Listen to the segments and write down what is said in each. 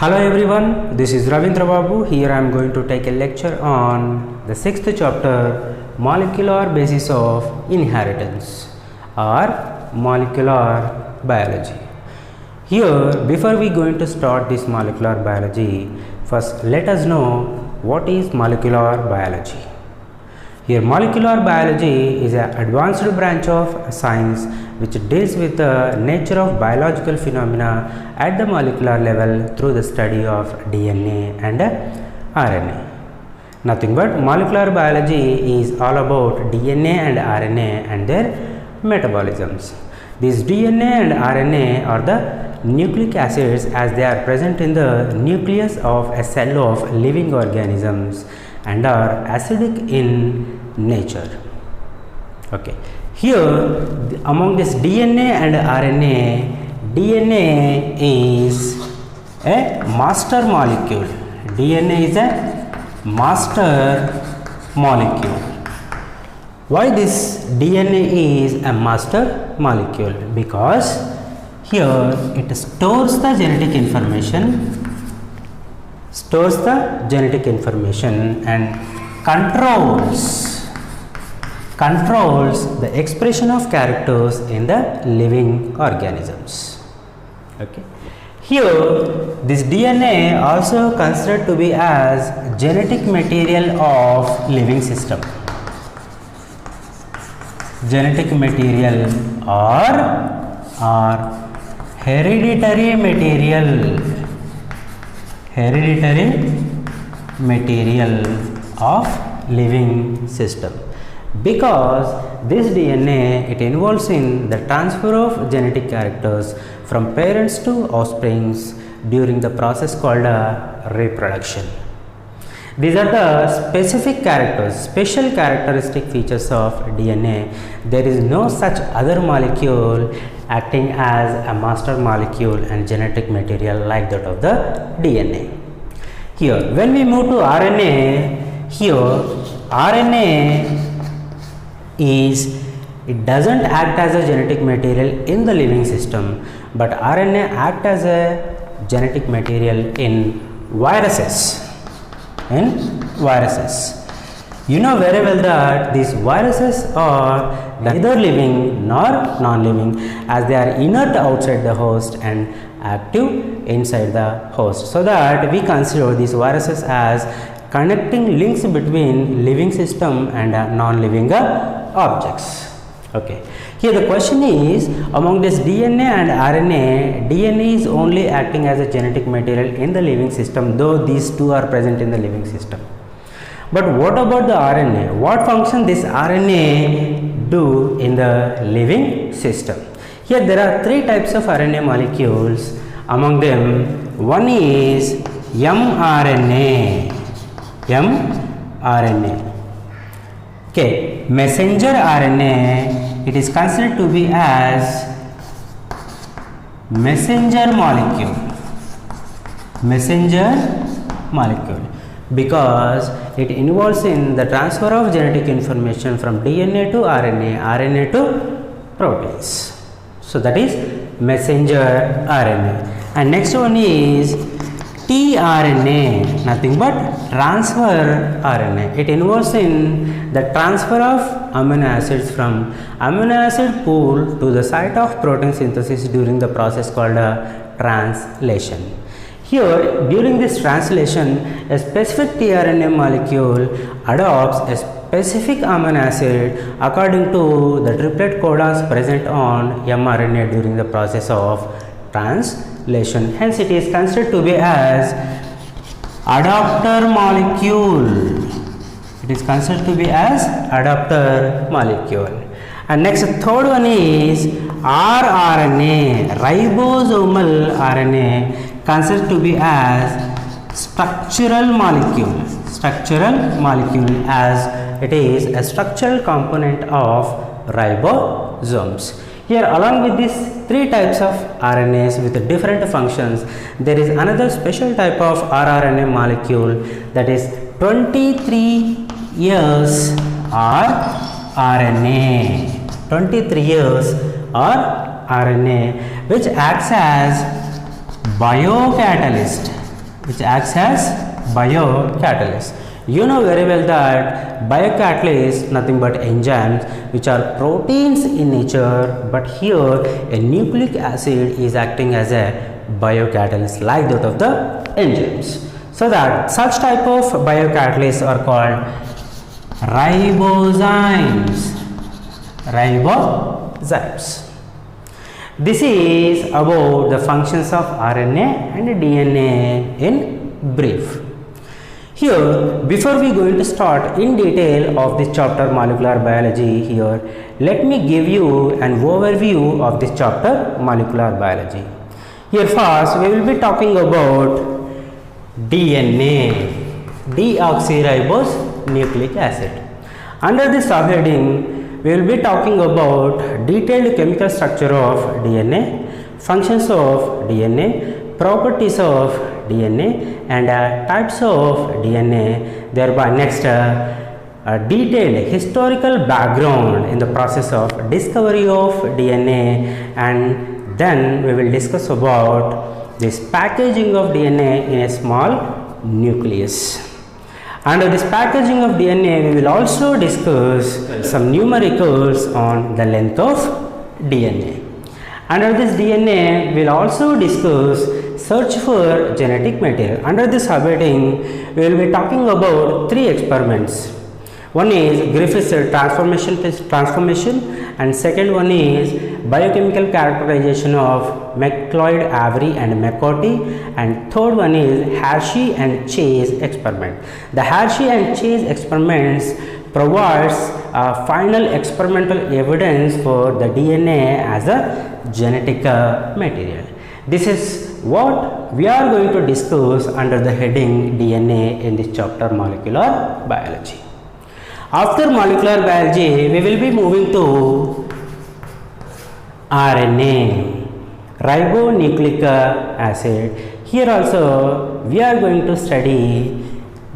Hello everyone, this is Ravindra Babu. Here I am going to take a lecture on the 6th chapter, Molecular Basis of Inheritance or Molecular Biology. Here, before we going to start this molecular biology, first let us know what is molecular biology. Here, molecular biology is an advanced branch of science which deals with the nature of biological phenomena at the molecular level through the study of DNA and RNA. Nothing but molecular biology is all about DNA and RNA and their metabolisms. These DNA and RNA are the nucleic acids as they are present in the nucleus of a cell of living organisms and are acidic in nature. Okay. Here among this DNA and RNA, DNA is a master molecule. DNA is a master molecule. Why this DNA is a master molecule? Because here it stores the genetic information, and controls the expression of characters in the living organisms. Okay. Here this DNA also considered to be as genetic material of living system. Genetic material or hereditary material of living system, because this DNA it involves in the transfer of genetic characters from parents to offsprings during the process called reproduction. These are the specific characters, special characteristic features of DNA. There is no such other molecule acting as a master molecule and genetic material like that of the DNA. Here, when we move to RNA, here RNA it doesn't act as a genetic material in the living system, but RNA act as a genetic material in viruses. You know very well that these viruses are neither living nor non-living, as they are inert outside the host and active inside the host, so that we consider these viruses as connecting links between living system and non-living objects. Okay. Here the question is, among this DNA and RNA, DNA is only acting as a genetic material in the living system, though these two are present in the living system. But what about the RNA? What function this RNA do in the living system? Here there are three types of RNA molecules. Among them, one is mRNA. Okay, messenger RNA, it is considered to be as messenger molecule because it involves in the transfer of genetic information from DNA to RNA, RNA to proteins. So that is messenger RNA. And next one is tRNA, nothing but transfer RNA. It involves in the transfer of amino acids from amino acid pool to the site of protein synthesis during the process called translation. Here, during this translation, a specific tRNA molecule adopts a specific amino acid according to the triplet codons present on mRNA during the process of translation. Hence, it is considered to be as adapter molecule. It is considered to be as adapter molecule. And next, third one is rRNA, ribosomal RNA, considered to be as structural molecule as it is a structural component of ribosomes. Here, along with these three types of RNAs with different functions, there is another special type of rRNA molecule, that is 23 years rRNA. 23 years RNA, which acts as biocatalyst which acts as biocatalyst. You know very well that biocatalysts nothing but enzymes which are proteins in nature, but here a nucleic acid is acting as a biocatalyst like that of the enzymes. So that such type of biocatalysts are called ribozymes. Ribozymes. This is about the functions of RNA and DNA in brief. Here, before we going to start in detail of this chapter molecular biology, here let me give you an overview of this chapter molecular biology. Here first we will be talking about DNA, deoxyribose nucleic acid. Under this subheading, we will be talking about detailed chemical structure of DNA, functions of DNA, properties of DNA and types of DNA. Thereby next a detailed historical background in the process of discovery of DNA, and then we will discuss about this packaging of DNA in a small nucleus. Under this packaging of DNA, we will also discuss some numericals on the length of DNA. Under this DNA, we will also discuss search for genetic material. Under this subheading, we will be talking about 3 experiments. One is Griffith's transformation, and second one is biochemical characterization of McLeod, Avery and McCarthy, and third one is Hershey and Chase experiment. The Hershey and Chase experiments provides final experimental evidence for the DNA as a genetic material. This is what we are going to discuss under the heading DNA in this chapter molecular biology. After molecular biology, we will be moving to RNA, ribonucleic acid. Here also we are going to study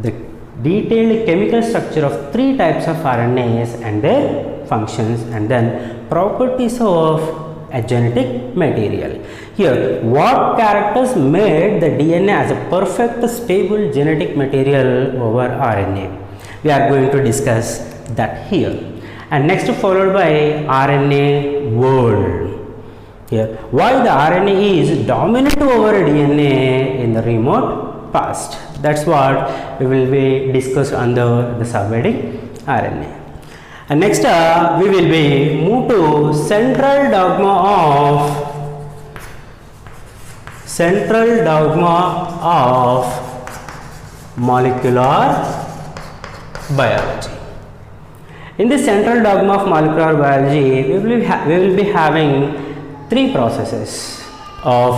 the detailed chemical structure of 3 types of RNAs and their functions, and then properties of a genetic material. Here, what characters made the DNA as a perfect stable genetic material over RNA? We are going to discuss that here. And next followed by RNA world. Here, why the RNA is dominant over DNA in the remote past. That's what we will be discussed under the subheading RNA. And next we will be move to central dogma of molecular biology. In the central dogma of molecular biology, we will be having 3 processes of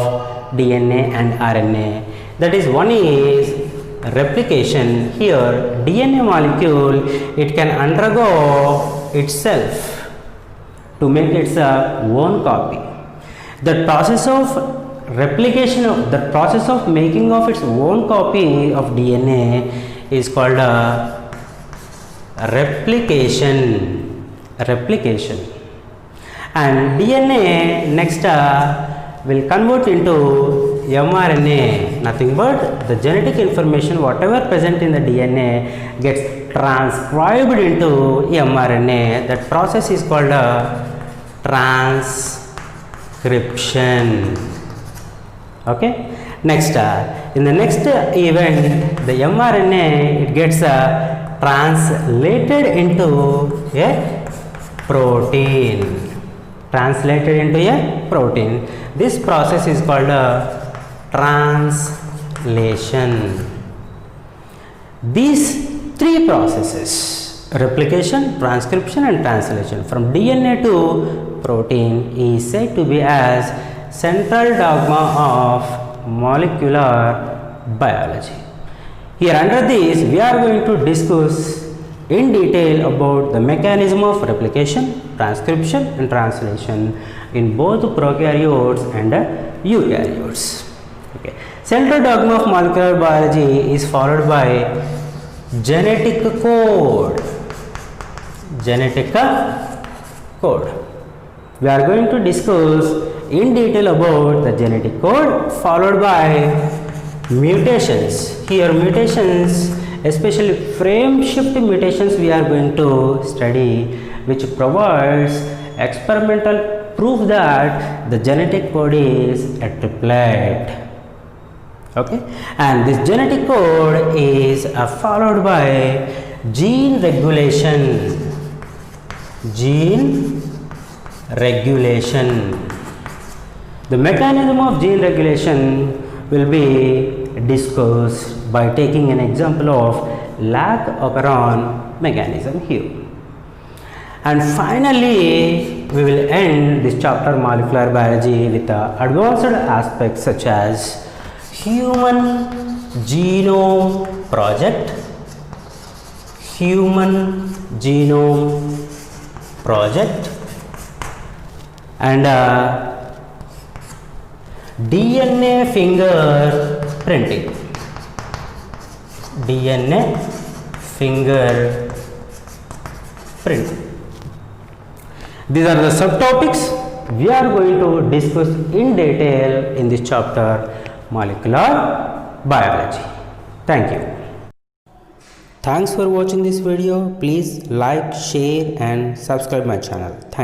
DNA and RNA. That is, one is replication. Here DNA molecule, it can undergo itself to make its own copy. The process of replication, of the process of making of its own copy of DNA is called replication. And DNA next will convert into mRNA, nothing but the genetic information whatever present in the DNA gets transcribed into mRNA. That process is called transcription. Okay. Next, in the next event, the mRNA, it gets translated into a protein. Translated into a protein. This process is called translation. These 3 processes, replication, transcription and translation from DNA to protein, is said to be as central dogma of molecular biology. Here under this, we are going to discuss in detail about the mechanism of replication, transcription and translation in both prokaryotes and eukaryotes. Okay. Central dogma of molecular biology is followed by genetic code. Genetic code. We are going to discuss in detail about the genetic code, followed by mutations. Here mutations, especially frame shift mutations we are going to study, which provides experimental proof that the genetic code is a triplet. Okay, and this genetic code is followed by gene regulation. The mechanism of gene regulation will be discussed by taking an example of lag operon mechanism here. And finally, we will end this chapter molecular biology with advanced aspects such as Human Genome Project, and DNA fingerprinting. These are the subtopics we are going to discuss in detail in this chapter molecular biology. Thank you. Thanks for watching this video. Please like, share and subscribe my channel. Thank you.